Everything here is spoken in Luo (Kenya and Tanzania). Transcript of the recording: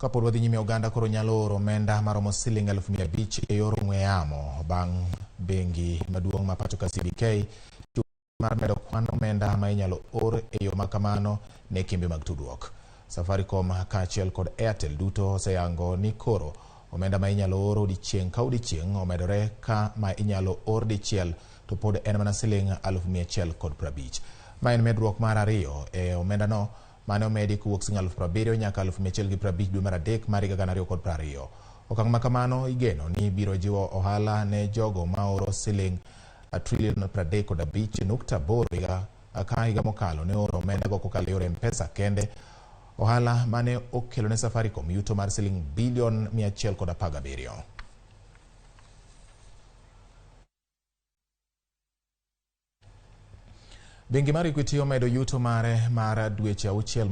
Kapod wadhi nyime, oganda koro nyalo oro omenda maromo siling 500,000 e yor ong'we yamo bang' bengi maduong' ma pacho ka CBK mar medo kwan omenda ma inyalo or e yo makamano ne kembe mag tudruok. Safaricom kaachiel kod Airtel duto oseyango ni koro omenda ma inyalo or odiechieng' ka odiechieng' omedore, ka ma inyalo or dichiel to pod en mana siling 150,000. Ma en medruok mar ariyo e omenda no mane omedi kowuok siling 70,000 nyaka 150,000 dwe mar adek mar 2020. Okang' ma kamano igeno ni biro jiwo ohala ne jogo ma oro siling 35.8 ka higa mokalo ne oro omenda go kokalo yore M-Pesa kende, ohala mane okelo ne Safaricom yuto mar siling bilion 117. Bengi mar Equity omedo yuto mare mar dweche 6